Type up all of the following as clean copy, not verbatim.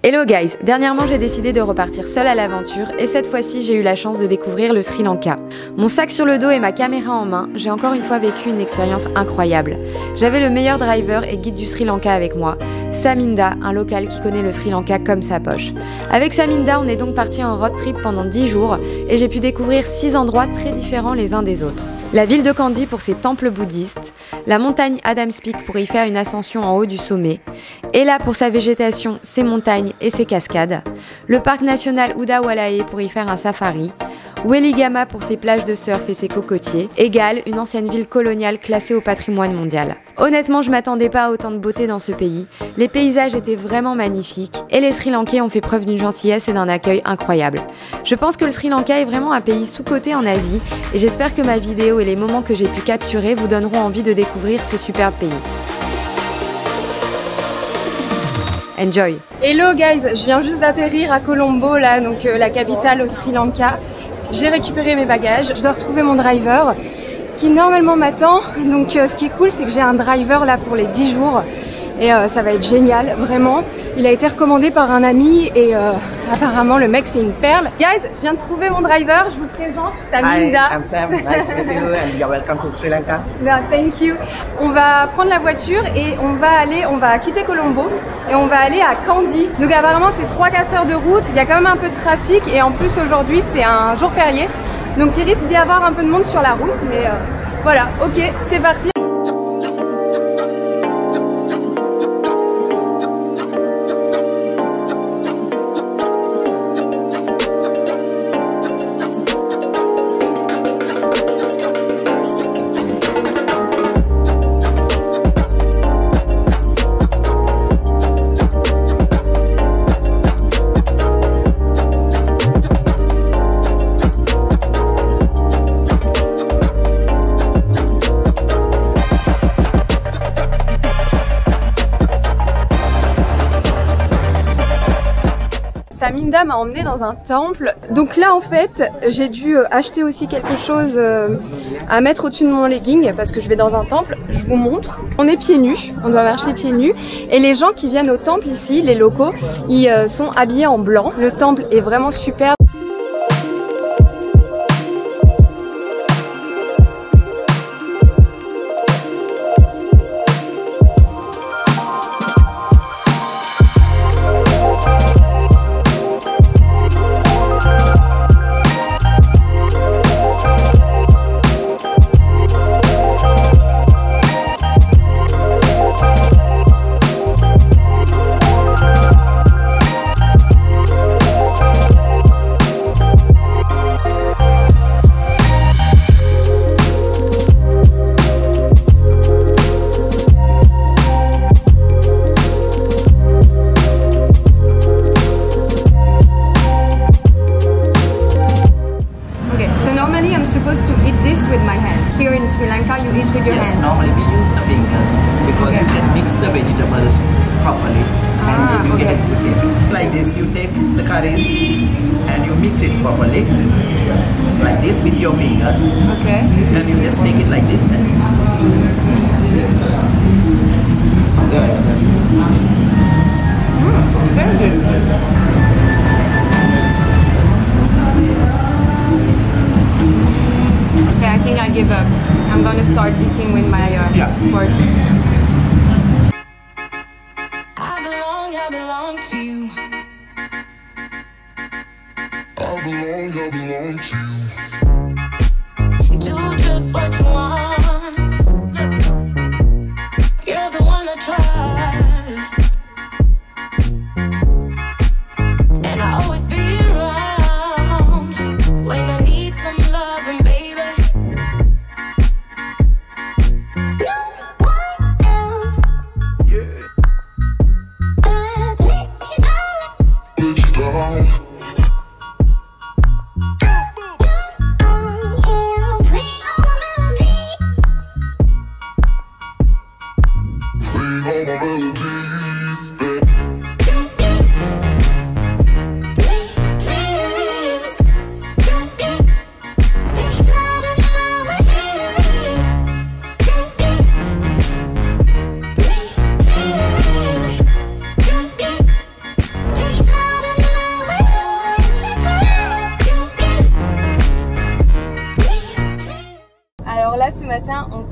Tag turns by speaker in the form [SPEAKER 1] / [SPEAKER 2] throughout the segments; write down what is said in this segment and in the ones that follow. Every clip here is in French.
[SPEAKER 1] Hello guys, dernièrement j'ai décidé de repartir seule à l'aventure et cette fois-ci j'ai eu la chance de découvrir le Sri Lanka. Mon sac sur le dos et ma caméra en main, j'ai encore une fois vécu une expérience incroyable. J'avais le meilleur driver et guide du Sri Lanka avec moi, Saminda, un local qui connaît le Sri Lanka comme sa poche. Avec Saminda, on est donc parti en road trip pendant 10 jours et j'ai pu découvrir 6 endroits très différents les uns des autres. La ville de Kandy pour ses temples bouddhistes, la montagne Adams Peak pour y faire une ascension en haut du sommet, Ella pour sa végétation, ses montagnes et ses cascades, le parc national Udawalae pour y faire un safari, Weligama pour ses plages de surf et ses cocotiers, et Galle, une ancienne ville coloniale classée au patrimoine mondial. Honnêtement, je m'attendais pas à autant de beauté dans ce pays, les paysages étaient vraiment magnifiques et les Sri Lankais ont fait preuve d'une gentillesse et d'un accueil incroyable. Je pense que le Sri Lanka est vraiment un pays sous-coté en Asie et j'espère que ma vidéo et les moments que j'ai pu capturer vous donneront envie de découvrir ce superbe pays. Enjoy!
[SPEAKER 2] Hello guys, je viens juste d'atterrir à Colombo, là, donc la capitale au Sri Lanka. J'ai récupéré mes bagages, je dois retrouver mon driver qui normalement m'attend. Donc ce qui est cool, c'est que j'ai un driver là pour les 10 jours et ça va être génial, vraiment. Il a été recommandé par un ami et apparemment le mec c'est une perle. Guys, je viens de trouver mon driver, je vous présente, Saminda.
[SPEAKER 3] Hi, I'm Sam, nice to meet you and you're welcome to Sri Lanka.
[SPEAKER 2] Yeah, thank you. On va prendre la voiture et on va quitter Colombo et on va aller à Kandy. Donc apparemment c'est 3-4 heures de route, il y a quand même un peu de trafic et en plus aujourd'hui c'est un jour férié. Donc il risque d'y avoir un peu de monde sur la route, mais voilà, ok, c'est parti. Saminda m'a emmené dans un temple. Donc là en fait j'ai dû acheter aussi quelque chose à mettre au-dessus de mon legging parce que je vais dans un temple. Je vous montre. On est pieds nus, on doit marcher pieds nus et les gens qui viennent au temple ici, les locaux, ils sont habillés en blanc. Le temple est vraiment superbe. Here in Sri Lanka, you eat with your hands.
[SPEAKER 3] Normally we use the fingers because you can mix the vegetables properly and you get a good taste. Like this, you take the curries and you mix it properly, like this with your fingers.
[SPEAKER 2] Okay.
[SPEAKER 3] And you just take it like this. Then.
[SPEAKER 2] It's very good. Okay, I think I give up. I'm gonna start eating with my fork.
[SPEAKER 4] I belong to you. I belong to you. Do just what you want. You're the one I trust. And I always be around when I need some loving, baby.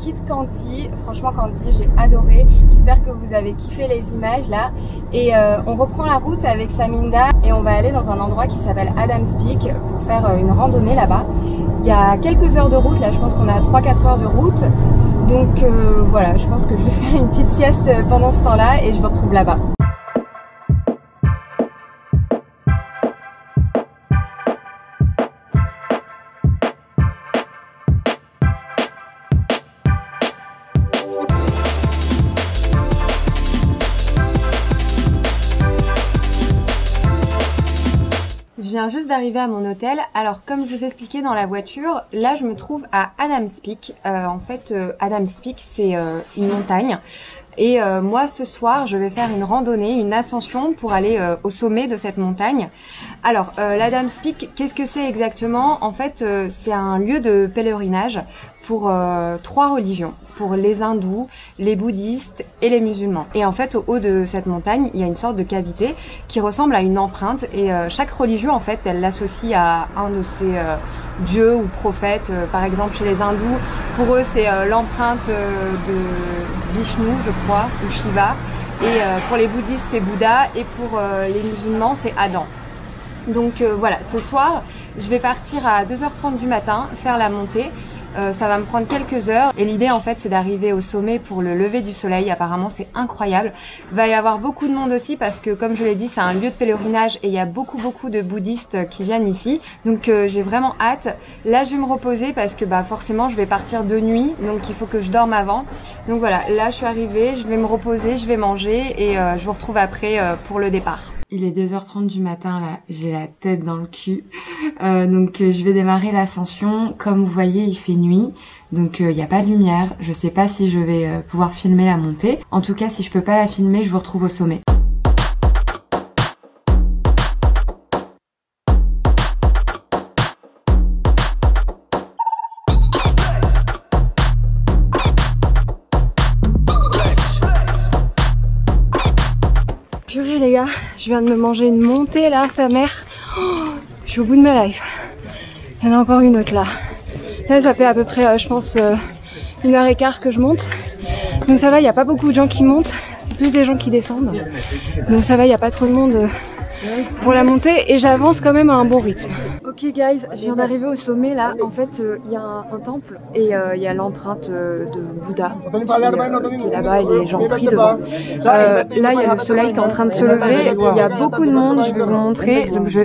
[SPEAKER 2] quitte Candy. Franchement Candy, j'ai adoré. J'espère que vous avez kiffé les images là. Et on reprend la route avec Saminda et on va aller dans un endroit qui s'appelle Adam's Peak pour faire une randonnée là-bas. Il y a quelques heures de route là, je pense qu'on a 3-4 heures de route. Donc voilà, je pense que je vais faire une petite sieste pendant ce temps-là et je vous retrouve là-bas. Je viens juste d'arriver à mon hôtel. Alors comme je vous expliquais dans la voiture, là je me trouve à Adam's Peak. En fait Adam's Peak c'est une montagne. Et moi ce soir je vais faire une randonnée, une ascension pour aller au sommet de cette montagne. Alors l'Adam's Peak, qu'est-ce que c'est exactement? En fait c'est un lieu de pèlerinage pour 3 religions, pour les hindous, les bouddhistes et les musulmans. Et en fait au haut de cette montagne il y a une sorte de cavité qui ressemble à une empreinte et chaque religion en fait elle l'associe à un de ses dieux ou prophètes. Par exemple chez les hindous, pour eux c'est l'empreinte de Vishnu je crois, ou Shiva, et pour les bouddhistes c'est Bouddha, et pour les musulmans c'est Adam. Donc voilà, ce soir je vais partir à 2h30 du matin faire la montée. Ça va me prendre quelques heures et l'idée en fait c'est d'arriver au sommet pour le lever du soleil. Apparemment c'est incroyable. Il va y avoir beaucoup de monde aussi parce que comme je l'ai dit c'est un lieu de pèlerinage et il y a beaucoup de bouddhistes qui viennent ici. Donc j'ai vraiment hâte. Là je vais me reposer parce que bah forcément je vais partir de nuit, donc il faut que je dorme avant. Donc voilà, là je suis arrivée, je vais me reposer, je vais manger et je vous retrouve après pour le départ. Il est 2h30 du matin là, j'ai la tête dans le cul. Donc je vais démarrer l'ascension. Comme vous voyez il fait nuit, donc il n'y a pas de lumière. Je sais pas si je vais pouvoir filmer la montée. En tout cas si je peux pas la filmer, je vous retrouve au sommet. Purée les gars, je viens de me manger une montée là, sa mère. Oh, je suis au bout de ma life. Il y en a encore une autre là. Là ça fait à peu près je pense 1h15 que je monte. Donc ça va, il n'y a pas beaucoup de gens qui montent. C'est plus des gens qui descendent. Donc ça va, il n'y a pas trop de monde pour la montée. Et j'avance quand même à un bon rythme. Ok guys, je viens d'arriver au sommet là. En fait il y a un temple et il y a l'empreinte de Bouddha qui est là-bas et les gens prient devant. Là il y a le soleil qui est en train de se lever. Il y a beaucoup de monde, je vais vous montrer. Donc je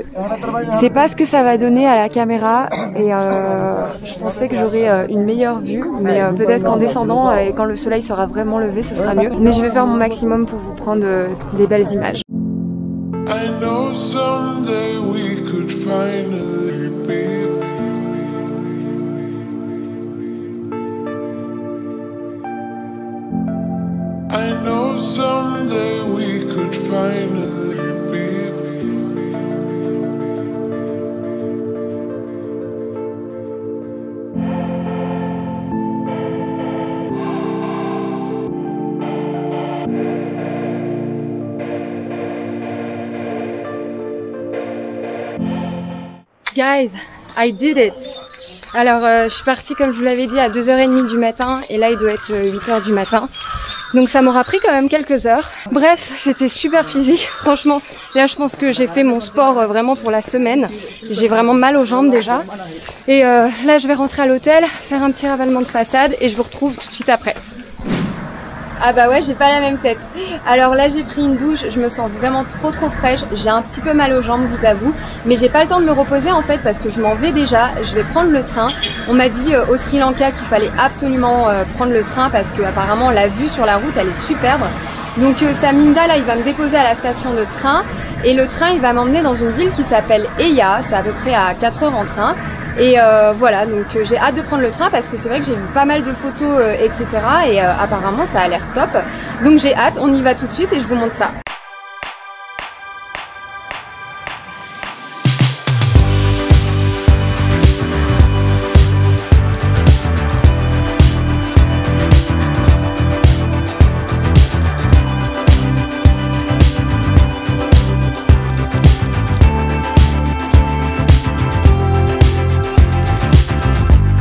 [SPEAKER 2] sais pas ce que ça va donner à la caméra et je pensais que j'aurais une meilleure vue, mais peut-être qu'en descendant et quand le soleil sera vraiment levé ce sera mieux. Mais je vais faire mon maximum pour vous prendre des belles images.
[SPEAKER 5] I know someday we could finally be. I know someday we could finally be.
[SPEAKER 2] Guys, I did it! Alors je suis partie comme je vous l'avais dit à 2h30 du matin et là il doit être 8h du matin. Donc ça m'aura pris quand même quelques heures. Bref, c'était super physique, franchement. Là je pense que j'ai fait mon sport vraiment pour la semaine. J'ai vraiment mal aux jambes déjà. Et là je vais rentrer à l'hôtel, faire un petit ravalement de façade et je vous retrouve tout de suite après. Ah bah ouais, j'ai pas la même tête. Alors là j'ai pris une douche, je me sens vraiment trop fraîche. J'ai un petit peu mal aux jambes, je vous avoue, mais j'ai pas le temps de me reposer en fait parce que je m'en vais déjà. Je vais prendre le train. On m'a dit au Sri Lanka qu'il fallait absolument prendre le train parce que apparemment la vue sur la route elle est superbe. Donc Saminda là il va me déposer à la station de train et le train il va m'emmener dans une ville qui s'appelle Eya, c'est à peu près à 4 heures en train. Et voilà, donc j'ai hâte de prendre le train parce que c'est vrai que j'ai vu pas mal de photos etc. Et apparemment ça a l'air top. Donc j'ai hâte, on y va tout de suite et je vous montre ça.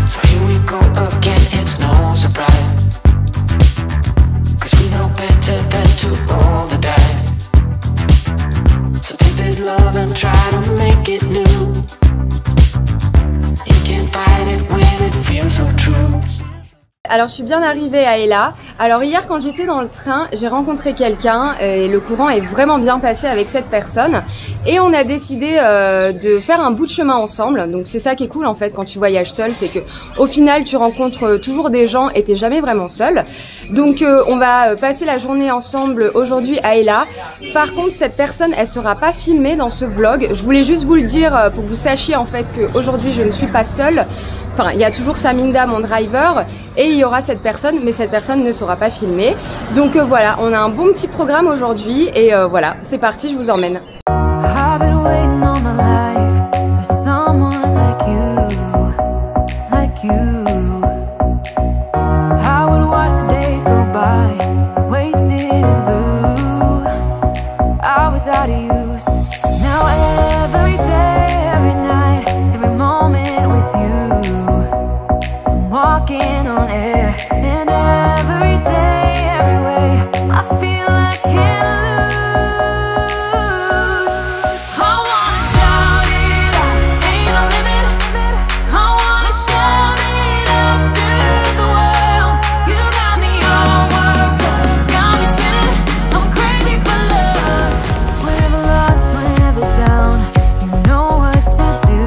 [SPEAKER 6] So here we go again, it's no surprise. love and try to make it new. You can't fight it when it feels so true.
[SPEAKER 2] Alors je suis bien arrivée à Ella. Alors hier quand j'étais dans le train, j'ai rencontré quelqu'un et le courant est vraiment bien passé avec cette personne. Et on a décidé de faire un bout de chemin ensemble. Donc c'est ça qui est cool en fait quand tu voyages seul, c'est que au final tu rencontres toujours des gens et t'es jamais vraiment seul. Donc on va passer la journée ensemble aujourd'hui à Ella. Par contre cette personne elle sera pas filmée dans ce vlog. Je voulais juste vous le dire pour que vous sachiez en fait qu'aujourd'hui je ne suis pas seule. Enfin, il y a toujours Saminda, mon driver, et il y aura cette personne, mais cette personne ne sera pas filmée. Donc voilà, on a un bon petit programme aujourd'hui, et voilà, c'est parti, je vous emmène.
[SPEAKER 4] Walking on air, and every day, every way, I feel I can't lose. I wanna shout it out, ain't no limit. I wanna shout it out to the world. You got me all worked up, got me spinning, I'm crazy for love. Whenever lost, whenever down, you know what to do,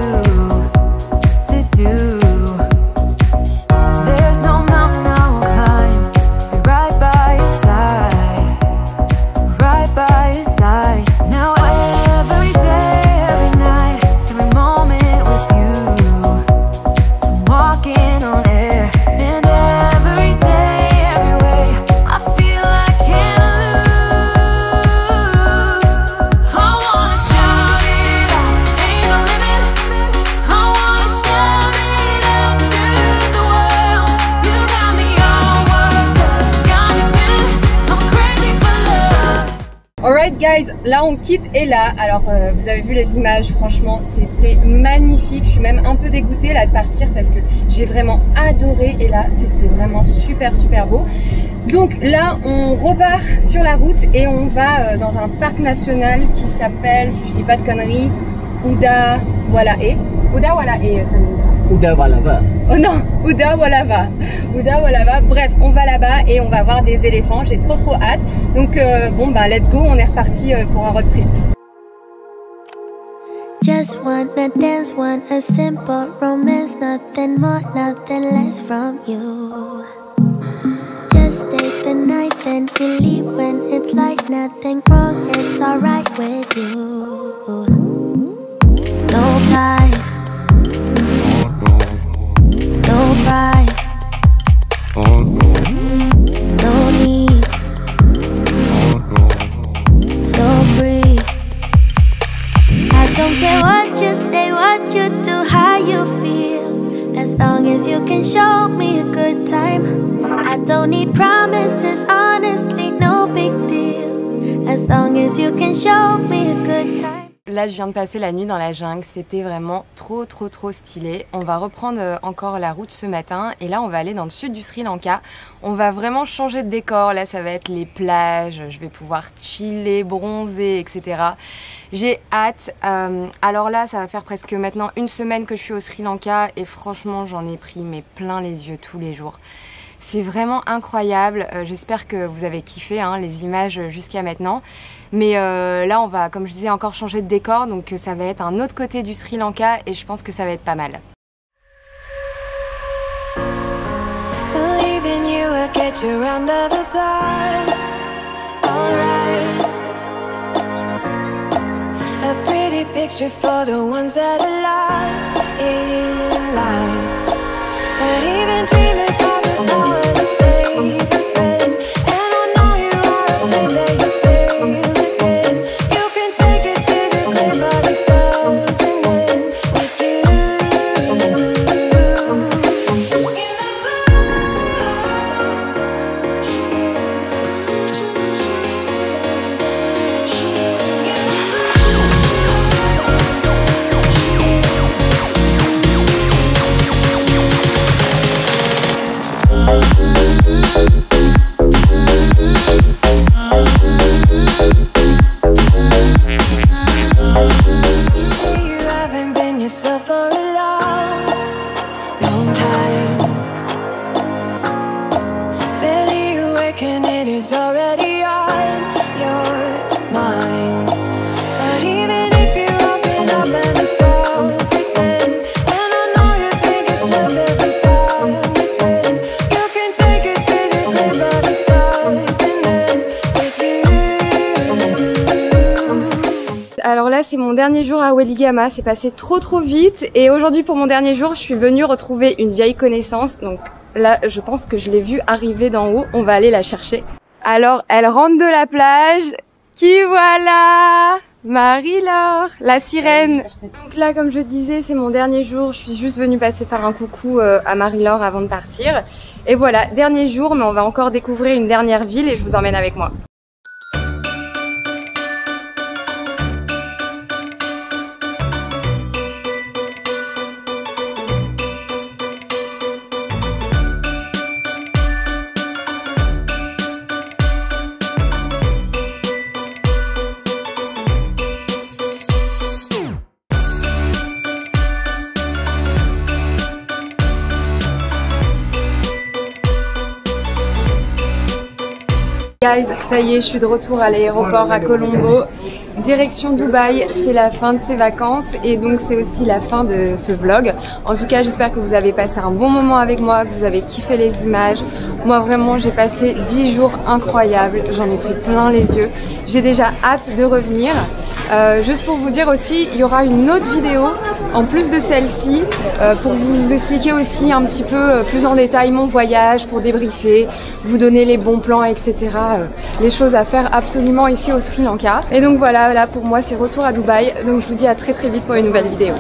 [SPEAKER 4] to do.
[SPEAKER 2] Alright guys, là on quitte Ella. Alors vous avez vu les images, franchement c'était magnifique. Je suis même un peu dégoûtée là de partir parce que j'ai vraiment adoré Ella. C'était vraiment super beau. Donc là on repart sur la route et on va dans un parc national qui s'appelle, si je dis pas de conneries, Udawalae. Udawalae, ça me dit.
[SPEAKER 3] Udawalawa.
[SPEAKER 2] Oh non, Udawalawa. Bref, on va là-bas et on va voir des éléphants. J'ai trop hâte. Donc bon bah let's go, on est reparti pour un road trip.
[SPEAKER 4] Just wanna dance, want a simple romance, nothing more, nothing less from you. Just stay the night, then you leave when it's like nothing wrong, it's alright with you. No ties, no price, no need, so free. I don't care what you say, what you do, how you feel, as long as you can show me a good time. I don't need promises, honestly, no big deal, as long as you can show me a good time.
[SPEAKER 1] Là, je viens de passer la nuit dans la jungle, c'était vraiment trop stylé. On va reprendre encore la route ce matin et là, on va aller dans le sud du Sri Lanka. On va vraiment changer de décor, là, ça va être les plages, je vais pouvoir chiller, bronzer, etc. J'ai hâte. Alors là, ça va faire presque maintenant une semaine que je suis au Sri Lanka et franchement, j'en ai pris mais plein les yeux tous les jours. C'est vraiment incroyable. J'espère que vous avez kiffé les images jusqu'à maintenant. Mais là, on va, comme je disais, encore changer de décor. Donc ça va être un autre côté du Sri Lanka et je pense que ça va être pas mal.
[SPEAKER 2] c'est mon dernier jour à Weligama, c'est passé trop vite et aujourd'hui pour mon dernier jour, je suis venue retrouver une vieille connaissance. Donc là, je pense que je l'ai vue arriver d'en haut, on va aller la chercher. Alors, elle rentre de la plage, qui voilà, Marie-Laure, la sirène. Donc là, comme je disais, c'est mon dernier jour, je suis juste venue passer faire un coucou à Marie-Laure avant de partir. Et voilà, dernier jour, mais on va encore découvrir une dernière ville et je vous emmène avec moi. Guys, ça y est, je suis de retour à l'aéroport à Colombo. Direction Dubaï, c'est la fin de ces vacances et donc c'est aussi la fin de ce vlog. En tout cas, j'espère que vous avez passé un bon moment avec moi, que vous avez kiffé les images. Moi vraiment, j'ai passé 10 jours incroyables, j'en ai pris plein les yeux. J'ai déjà hâte de revenir. Juste pour vous dire aussi, il y aura une autre vidéo en plus de celle-ci pour vous expliquer aussi un petit peu plus en détail mon voyage, pour débriefer, vous donner les bons plans, etc. Les choses à faire absolument ici au Sri Lanka. Et donc voilà, là pour moi c'est retour à Dubaï. Donc je vous dis à très vite pour une nouvelle vidéo.